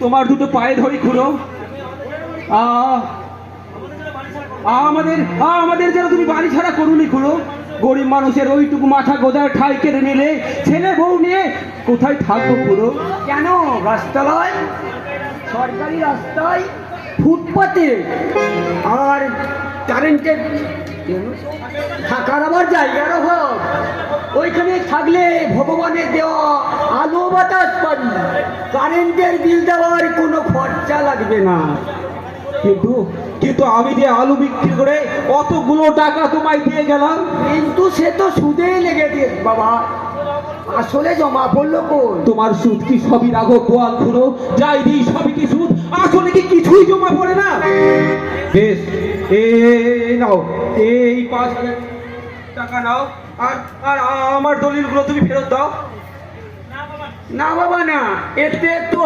তোমার দুটো পায়ে ধরি খুড়ো। আমাদের আমাদের যেন তুমি বাড়ি ছাড়া করুনি খুড়ো। গরিব মানুষের ওইটুকু মাথা গোজার ঠাই কেড়ে নিলে ছেলে বউ নিয়ে কোথায় থাকবো খুড়ো? কেন রাস্তায়, সরকারি রাস্তায়, ফুটপাতে আর কারেন্টের থাকার আবার জায়গার অভাব, ওইখানে থাকলে ভগবানের দেওয়া আলো বাতাস পাবি, কারেন্টের বিল দেওয়ার কোনো খরচা লাগবে না। কিন্তু কিন্তু আমি যে আলু বিক্রি করে অতগুলো টাকা তোমায় দিয়ে গেলাম। কিন্তু সে তো সুদে লেগেছে বাবা, আসলে জমা পড়লো কোন? তোমার সুদ কি সবই রাঘব গোয়াল খুড়ো? যাই দিই সবই কি সুদ, আসলে কি কিছুই জমা পড়ে না? বেশ, নাও এই 5,000 টাকা নাও, আর আর আমার দলিলগুলো তুমি ফেরত দাও। না বাবা না, এতে তো